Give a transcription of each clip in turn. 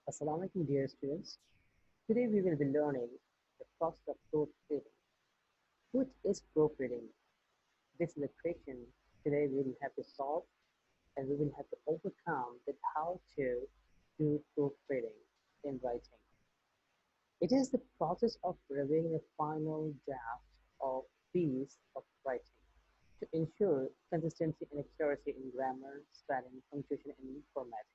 Assalamu alaikum dear students. Today we will be learning the process of proofreading. What is proofreading? This is a question today we will have to solve and we will have to overcome that how to do proofreading in writing. It is the process of reviewing a final draft of piece of writing to ensure consistency and accuracy in grammar, spelling, punctuation, and formatting.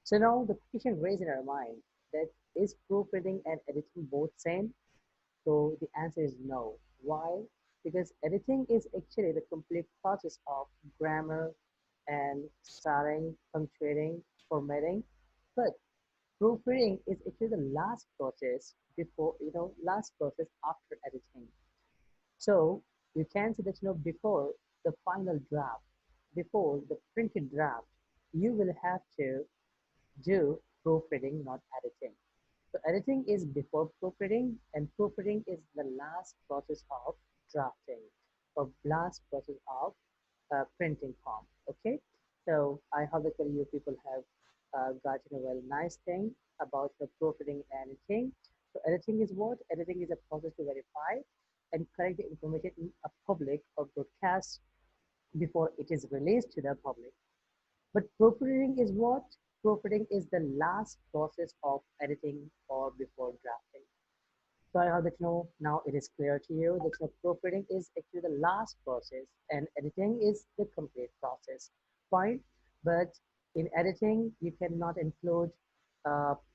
So now the question raised in our mind that is proofreading and editing both same? So the answer is no. Why? Because editing is actually the complete process of grammar and spelling, punctuating, formatting. But proofreading is actually the last process before, last process after editing. So you can say that, before the final draft, before the printed draft, you will have to do proofreading, not editing. So editing is before proofreading, and proofreading is the last process of drafting or last process of printing form. Okay, so I hope that you people have gotten a well nice thing about the proofreading and editing. So editing is what? Editing is a process to verify and correct the information in a public or broadcast before it is released to the public. But proofreading is what? Proofreading is the last process of editing or before drafting. So I hope that now it is clear to you that proofreading is actually the last process and editing is the complete process. Fine, but in editing you cannot include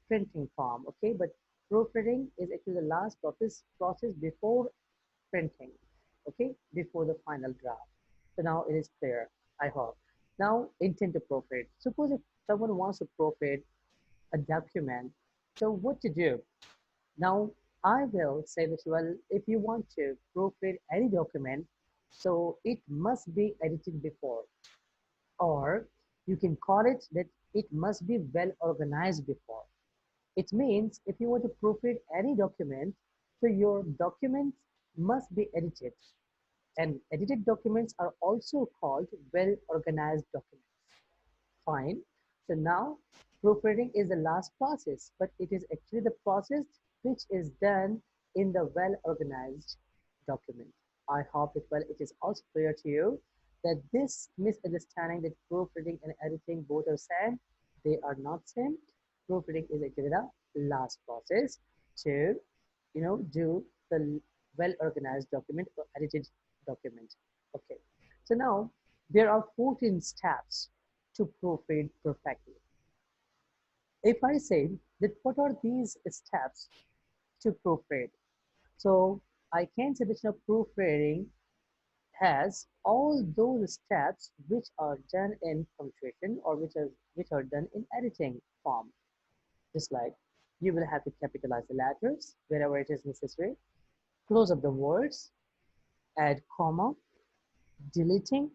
printing form. Okay, but proofreading is actually the last process before printing. Okay, before the final draft. So now it is clear, I hope. Now intent to proofread. Suppose if someone wants to proofread a document, so what to do? Now I will say that, well, if you want to proofread any document, so it must be edited before, or you can call it that it must be well organized before. It means if you want to proofread any document, so your documents must be edited, and edited documents are also called well organized documents. Fine. So now proofreading is the last process, but it is actually the process which is done in the well organized document. I hope that well it is also clear to you that this misunderstanding that proofreading and editing both are same, they are not same. Proofreading is actually the last process to do the well organized document or edited document. Okay. So now there are 14 steps to proofread perfectly. If I say that what are these steps to proofread? So I can say that proofreading has all those steps which are done in punctuation or which are done in editing form. Just like you will have to capitalize the letters wherever it is necessary, close up the words, add comma, deleting,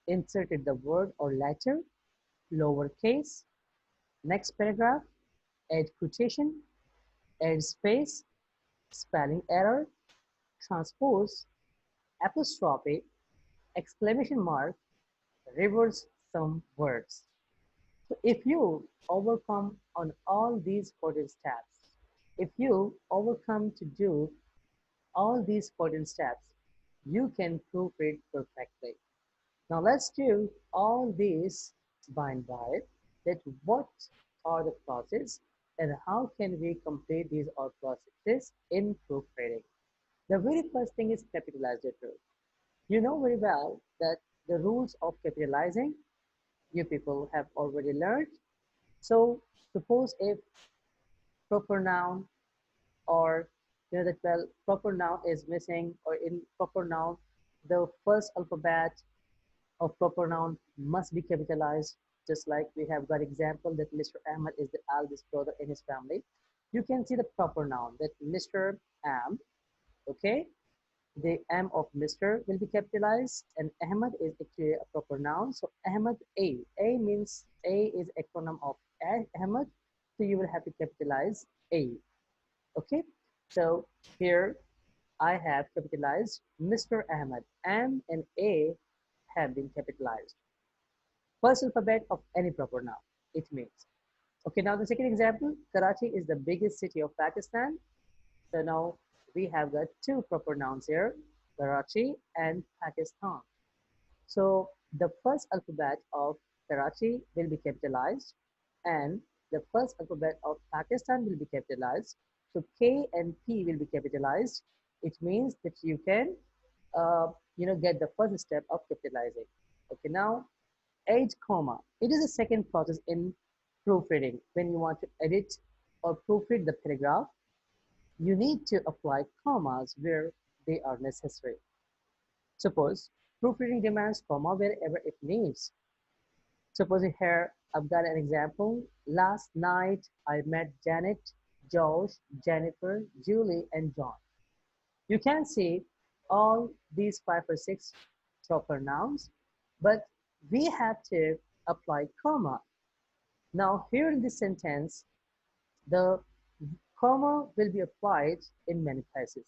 inserted the word or letter, lowercase, next paragraph, add quotation, add space, spelling error, transpose, apostrophe, exclamation mark, reverse some words. So if you overcome on all these 14 steps, if you overcome to do all these 14 steps, you can proofread perfectly. Now let's do all these by and by, that what are the process and how can we complete these all processes in proofreading. The very first thing is capitalize the truth. You know very well that the rules of capitalizing you people have already learned. So suppose if proper noun or that well proper noun is missing, or in proper noun the first alphabet of proper noun must be capitalized, just like we have got example that Mr. Ahmed is the eldest brother in his family. You can see the proper noun that Mr. Am, okay? The M of Mr. will be capitalized, and Ahmed is actually a proper noun. So Ahmed A. A means A is acronym of Ahmed, so you will have to capitalize A. Okay, so here I have capitalized Mr. Ahmed. M and A have been capitalized. First alphabet of any proper noun, it means. Okay, now the second example, Karachi is the biggest city of Pakistan. So now we have got two proper nouns here, Karachi and Pakistan. So the first alphabet of Karachi will be capitalized and the first alphabet of Pakistan will be capitalized. So K and P will be capitalized. It means that you can, uh, get the first step of capitalizing. Okay, now edge comma. It is a second process in proofreading. When you want to edit or proofread the paragraph, you need to apply commas where they are necessary. Suppose proofreading demands comma wherever it needs. Suppose here I've got an example. Last night I met Janet, Josh, Jennifer, Julie, and John. You can see all these 5 or 6 proper nouns, but we have to apply comma. Now here in this sentence, the comma will be applied in many places.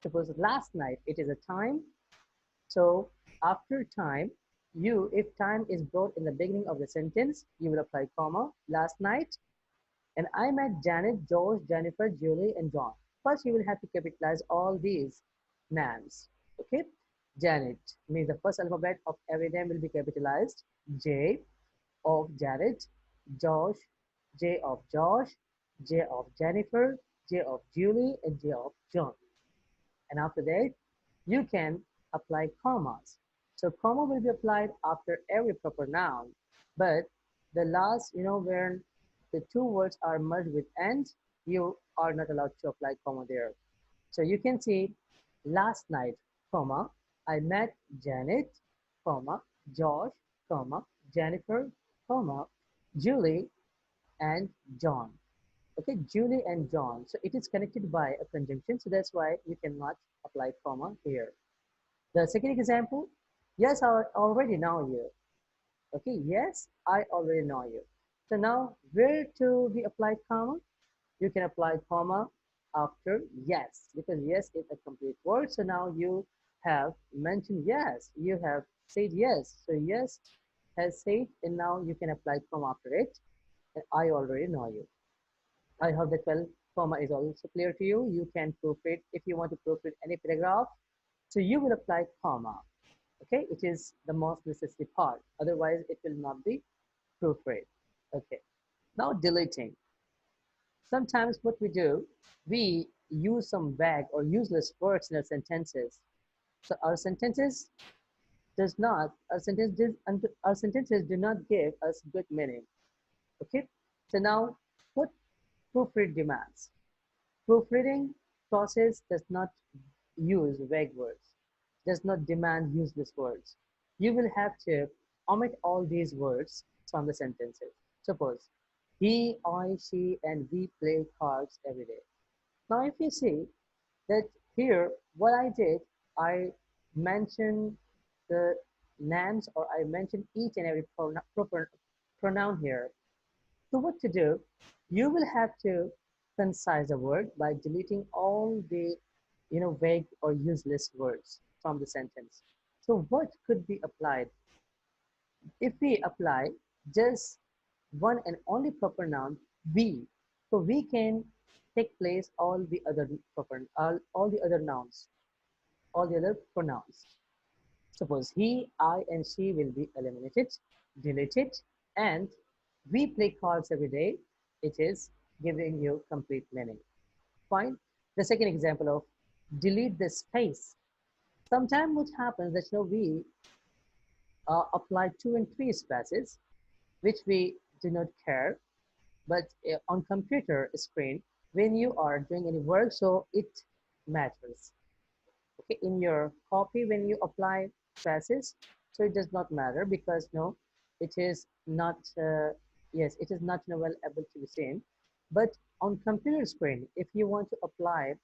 Suppose last night, it is a time. So after time, if time is brought in the beginning of the sentence, you will apply comma. Last night, and I met Janet, George, Jennifer, Julie, and John. First, you will have to capitalize all these names. Okay, Janet means the first alphabet of every name will be capitalized. J of Janet, Josh, J of Josh, J of Jennifer, J of Julie, and J of John. And after that, you can apply commas. So comma will be applied after every proper noun, but the last, where the two words are merged with and, you are not allowed to apply comma there. So you can see last night, comma, I met Janet, comma, Josh, comma, Jennifer, comma, Julie, and John. Okay, Julie and John. So it is connected by a conjunction. So that's why you cannot apply comma here. The second example, yes, I already know you. Okay, yes, I already know you. So now where to be applied comma? You can apply comma after yes, because yes is a complete word. So now you have mentioned yes, you have said yes. So yes has said, and now you can apply comma after it. And I already know you. I hope that well, comma is also clear to you. You can proofread if you want to proofread any paragraph. So you will apply comma. Okay, it is the most necessary part. Otherwise, it will not be proofread. Okay, now deleting. Sometimes what we do, we use some vague or useless words in our sentences. So our sentences do not give us good meaning. Okay, so now what proofread demands? Proofreading process does not use vague words, does not demand useless words. You will have to omit all these words from the sentences. Suppose he, I, she, and we play cards every day. Now, if you see that here, what I did, I mentioned the names or I mentioned each and every proper pronoun here. So what to do? You will have to concise a word by deleting all the vague or useless words from the sentence. So what could be applied? If we apply just one and only proper noun, we, so we can take place all the other nouns, all the other pronouns. Suppose he, I, and she will be eliminated, deleted, and we play cards every day. It is giving you complete meaning. Fine. The second example of delete the space. Sometimes what happens that we apply 2 and 3 spaces, which we do not care, but on computer screen, when you are doing any work, so it matters. Okay, in your copy, when you apply spaces, so it does not matter because no, it is not, yes, it is not well able to be seen. But on computer screen, if you want to apply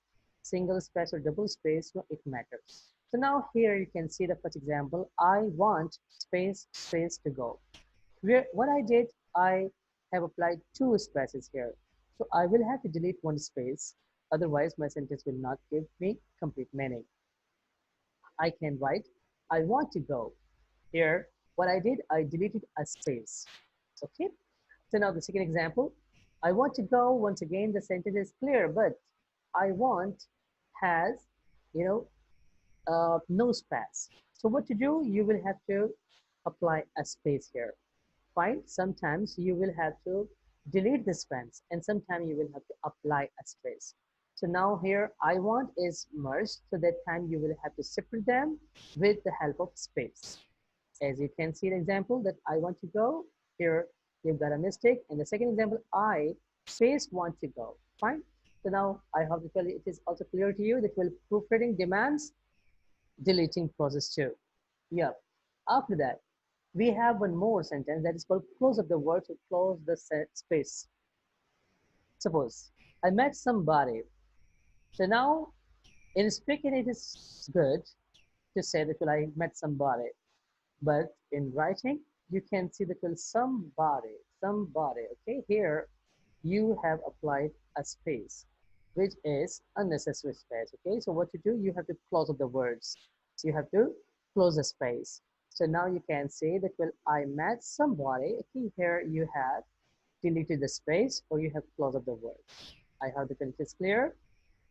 single space or double space, no, it matters. So now here you can see the first example. I want space, space to go. What I did, I have applied 2 spaces here. So I will have to delete 1 space. Otherwise, my sentence will not give me complete meaning. I can write, I want to go. Here, what I did, I deleted a space. Okay. So now the second example, I want to go, once again, the sentence is clear, but I want has, you know, no space. So what to do? You will have to apply a space here. Fine. Sometimes you will have to delete the space, and sometimes you will have to apply a space. So now here I want is merged, so that time you will have to separate them with the help of space. As you can see the example that I want to go, here you've got a mistake. And the second example, I space want to go. Fine. So now I hope it is also clear to you that proofreading demands deleting process too. Yeah. After that, we have one more sentence that is called close up the word to close the space. Suppose I met somebody. So now in speaking, it is good to say that I met somebody. But in writing, you can see that somebody, okay? Here, you have applied a space, which is unnecessary space, okay? So what you do, you have to close up the words. So you have to close the space. So now you can say that, well, I met somebody. Okay, here you have deleted the space or you have closed up the word. I hope the content is clear.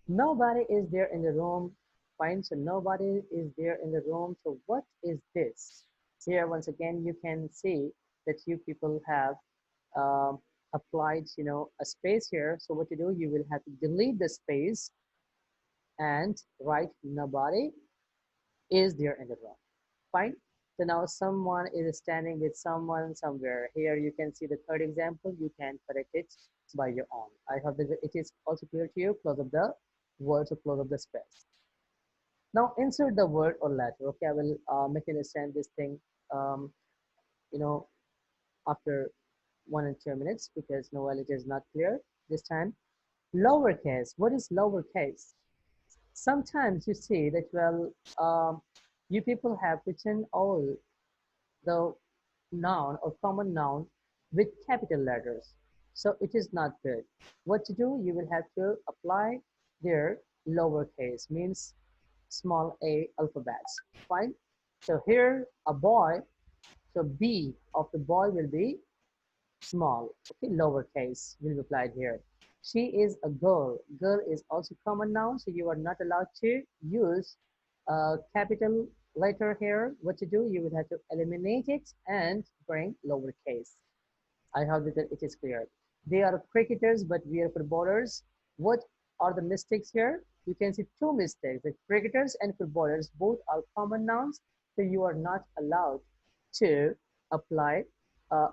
Nobody is there in the room. Fine, so nobody is there in the room. So what is this? Here, once again, you can see that you people have um, applied, a space here. So what you do, you will have to delete the space and write nobody is there in the room. Fine. So now someone is standing with someone somewhere. Here you can see the third example. You can correct it by your own. I hope that it is also clear to you. Close up the word to close up the space. Now insert the word or letter. Okay, I will make you understand this thing, um, you know, after 1 and 2 minutes because no, well, it is not clear this time. Lowercase. What is lowercase? Sometimes you see that, well, you people have written all the noun or common noun with capital letters. So it is not good. What to do? You will have to apply their lowercase, means small a alphabets. Fine. So here a boy, so B of the boy will be small, okay, lowercase will be applied here. She is a girl. Girl is also common noun, so you are not allowed to use a capital letter here. What to do? You would have to eliminate it and bring lowercase. I hope that it is clear. They are cricketers, but we are footballers. What are the mistakes here? You can see two mistakes. The cricketers and footballers both are common nouns, so you are not allowed to apply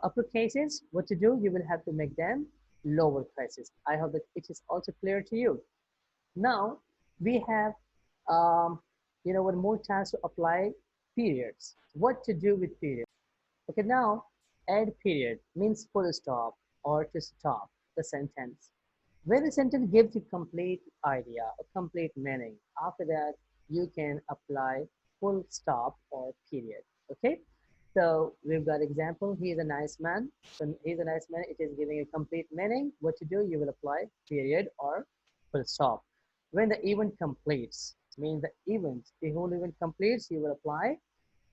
upper cases. What to do? You will have to make them lower cases. I hope that it is also clear to you. Now we have, one more chance to apply periods. What to do with periods? Okay, now add period means full stop or to stop the sentence. When the sentence gives you complete idea or complete meaning, after that you can apply full stop or period. Okay, so we've got example. He is a nice man. So he's a nice man. It is giving a complete meaning. What to do? You will apply period or full stop. When the event completes, means the whole event completes, you will apply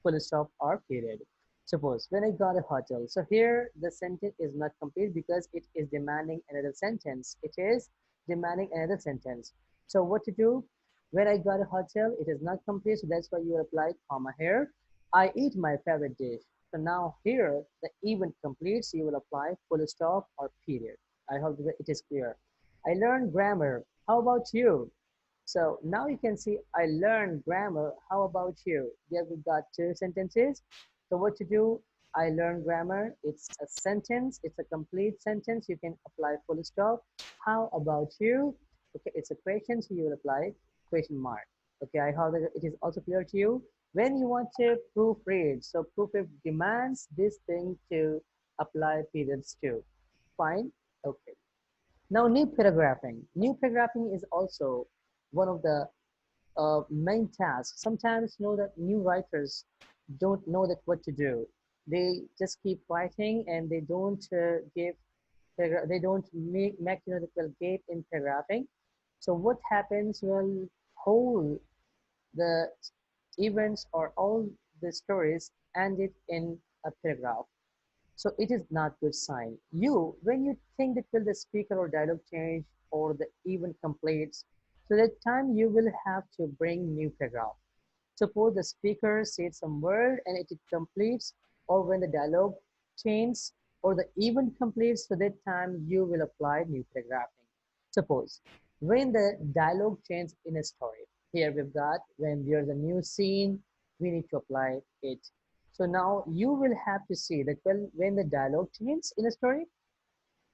full stop or period. Suppose when I got a hotel. So here the sentence is not complete because it is demanding another sentence. It is demanding another sentence. So what to do? When I got a hotel, it is not complete. So that's why you apply comma here. I eat my favorite dish. So now here the event completes. You will apply full stop or period. I hope that it is clear. I learned grammar. How about you? So now you can see I learned grammar. How about you? There we got two sentences. So what to do? I learned grammar. It's a sentence. It's a complete sentence. You can apply full stop. How about you? Okay, it's a question, so you will apply question mark. Okay, I hope that it is also clear to you. When you want to proofread, so proofread demands this thing to apply periods too. Fine. Okay. Now, new paragraphing. New paragraphing is also one of the main tasks. Sometimes, that new writers don't know that what to do. They just keep writing and they don't they don't make the well gap in paragraphing. So what happens? Well, whole the events or all the stories ended in a paragraph. So it is not good sign. When you think that will the speaker or dialogue change or the event completes, so that time you will have to bring new paragraph. Suppose the speaker said some word and it completes, or when the dialogue changes or the event completes, so that time you will apply new paragraphing. Suppose when the dialogue changes in a story, here we've got when there's a new scene, we need to apply it. So now you will have to see that when the dialogue changes in a story,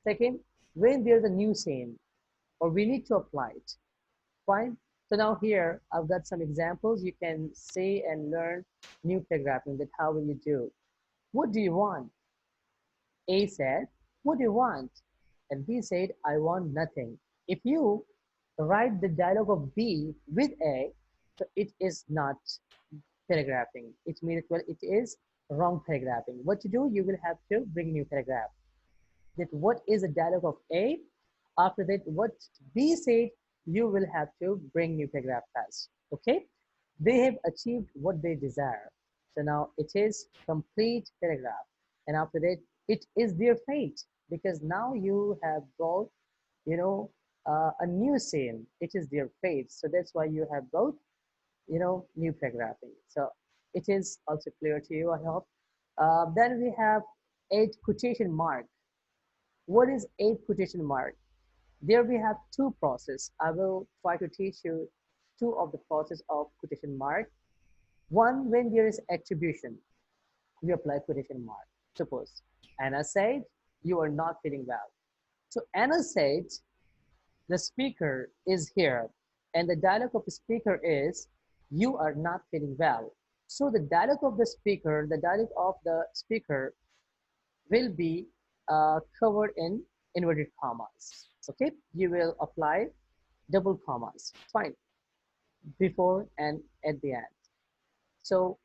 second, when there's a new scene, or we need to apply it. Fine. So now here I've got some examples. You can say and learn new paragraphing. That how will you do? What do you want? A said, what do you want? And B said, I want nothing. If you write the dialogue of B with A, so it is not paragraphing. It means, well, it is wrong paragraphing. What to do? You will have to bring new paragraph. That what is the dialogue of A? After that, what B said, you will have to bring new paragraph first. Okay? They have achieved what they desire. So now it is complete paragraph. And after that, it is their fate because now you have brought, you know, a new scene. It is their fate. So that's why you have brought, new paragraphing. So it is also clear to you, I hope. Then we have 8 quotation mark. What is 8 quotation mark? There we have two process. I will try to teach you two of the process of quotation mark. One, when there is attribution, we apply quotation mark. Suppose Anna said, you are not feeling well. So Anna said, the speaker is here, and the dialogue of the speaker is, you are not feeling well. So the dialogue of the speaker will be covered in inverted commas. Okay, you will apply double commas. Fine, before and at the end. So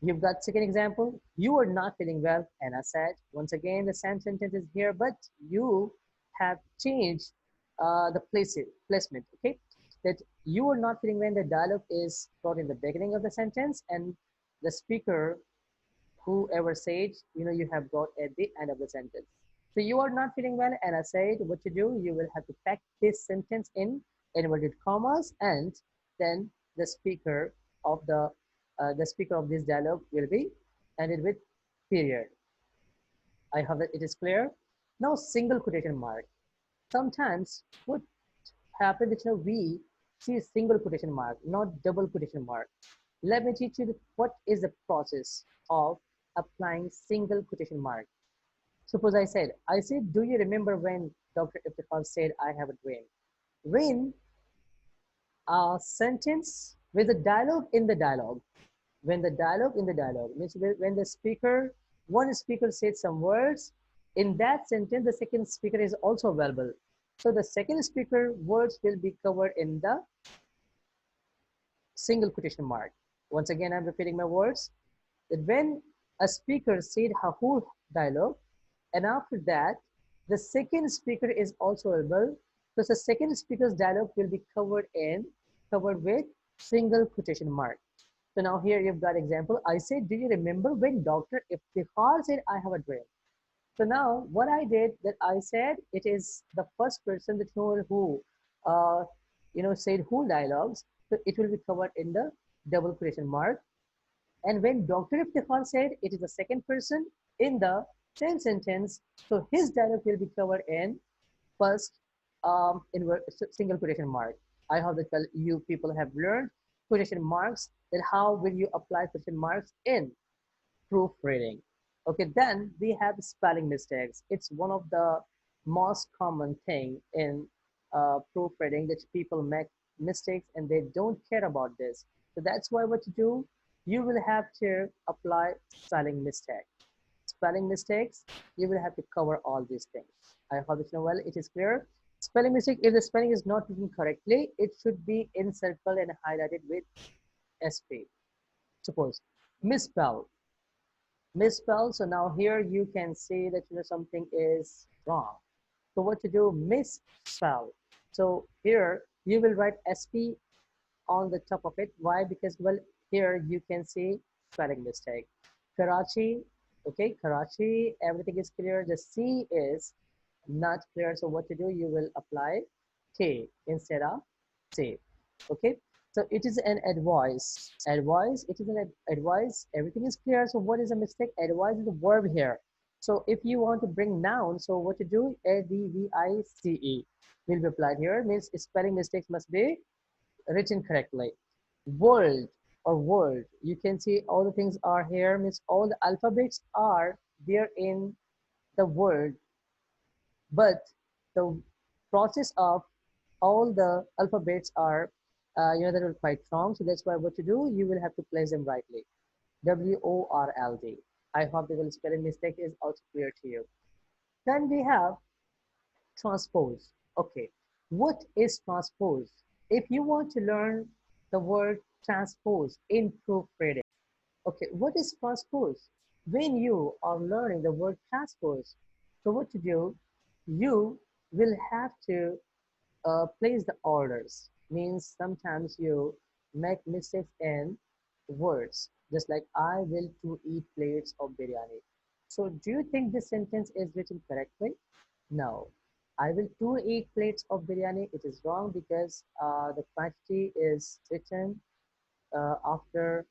you've got second example. You are not feeling well, Anna said. Once again, the same sentence is here, but you have changed the placement. Okay, that you are not feeling well. The dialogue is brought in the beginning of the sentence, and the speaker, whoever said, you have got at the end of the sentence. So you are not feeling well, and I said, what to do? You will have to pack this sentence in inverted commas, and then the speaker of this dialogue will be ended with period. I hope that it is clear. Now, single quotation mark. Sometimes what happens is, we see single quotation mark, not double quotation mark. Let me teach you what is the process of applying single quotation mark. Suppose I said, do you remember when Dr. Iftikhar said, I have a dream? When a sentence with a dialogue in the dialogue, when the dialogue in the dialogue means when one speaker said some words, in that sentence, the second speaker is also available. So the second speaker words will be covered in the single quotation mark. Once again, I'm repeating my words. That when a speaker said a whole dialogue, and after that, the second speaker is also available. So the second speaker's dialogue will be covered with single quotation mark. So now here you've got example. I said, do you remember when Dr. Iftikhar said, I have a dream? So now what I did, that I said it is the first person that who said whole dialogues. So it will be covered in the double quotation mark. And when Dr. Iftikhar said, it is the second person in the same sentence, so his dialogue will be covered in first single quotation mark. I hope that you people have learned quotation marks, that how will you apply quotation marks in proofreading. Okay, then we have spelling mistakes. It's one of the most common thing in proofreading, that people make mistakes and they don't care about this. So that's why what to do, you will have to apply spelling mistake. Spelling mistakes, you will have to cover all these things. I hope you know well, it is clear. Spelling mistake, if the spelling is not written correctly, it should be encircled and highlighted with SP. Suppose misspell. So now here you can see that something is wrong. So what to do? Misspell. So here you will write SP on the top of it. Why? Because, well, here you can see spelling mistake. Karachi, Okay, Karachi, everything is clear. The C is not clear. So what to do? You will apply K instead of C. Okay, so it is an advice. Advice, it is an advice. Everything is clear. So what is a mistake? Advice is a verb here. So if you want to bring noun, so what to do? Advice will be applied here. Means spelling mistakes must be written correctly. World or world, you can see all the things are here, means all the alphabets are there in the word, but the process of all the alphabets are that are quite wrong. So that's why what to do, you will have to place them rightly. WORLD. I hope the spelling mistake is also clear to you. Then we have transpose. Okay, what is transpose? If you want to learn the word transpose in proofreading, okay, what is transpose? When you are learning the word transpose, so what to do? You will have to place the orders. Means sometimes you make mistakes in words, just like I will to eat plates of biryani. So do you think this sentence is written correctly? No. I will to eat plates of biryani. It is wrong because the quantity is written after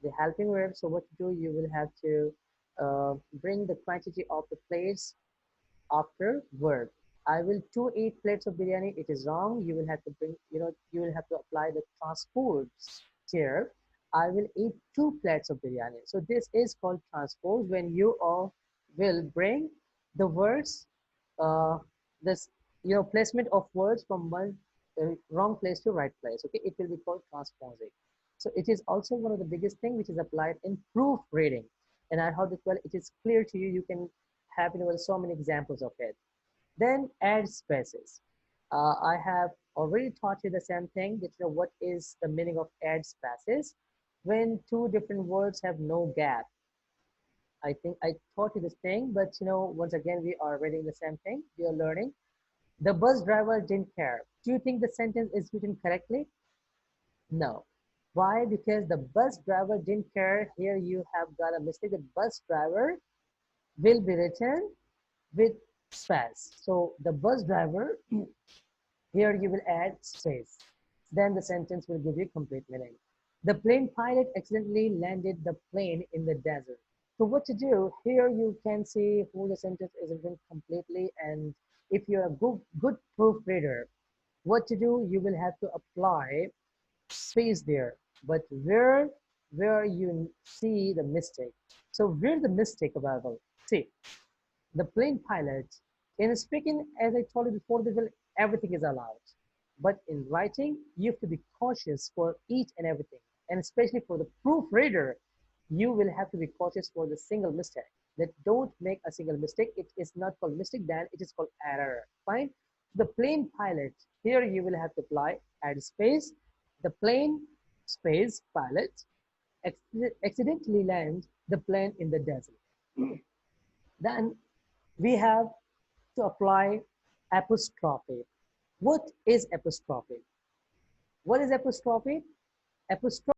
the helping verb. So what to do? You will have to bring the quantity of the plates after verb. I will to eat plates of biryani. It is wrong. You will have to bring, you will have to apply the transpose here. I will eat 2 plates of biryani. So this is called transpose when you all will bring the words, uh, this, placement of words from one wrong place to right place. Okay, it will be called transposing. So it is also one of the biggest thing which is applied in proofreading. And I hope that well it is clear to you. You can have so many examples of it. Then add spaces. I have already taught you the same thing that what is the meaning of add spaces when two different words have no gap. I think I taught you this thing, but once again we are reading the same thing. We are learning. The bus driver didn't care. Do you think the sentence is written correctly? No. Why? Because the bus driver didn't care. Here you have got a mistake. The bus driver will be written with space. So the bus driver, here you will add space. Then the sentence will give you complete meaning. The plane pilot accidentally landed the plane in the desert. So what to do? Here you can see who the sentence is written completely, and if you're a good proofreader, what to do? You will have to apply space there. But where you see the mistake. So where the mistake available? See, the plane pilot, in speaking, as I told you before, everything is allowed. But in writing, you have to be cautious for each and everything. And especially for the proofreader, you will have to be cautious for the single mistake. That don't make a single mistake. It is not called mistake, then it is called error. Fine. The plane pilot, here you will have to apply add space. The plane space pilot accidentally land the plane in the desert. Then we have to apply apostrophe. What is apostrophe? What is apostrophe? Apostrophe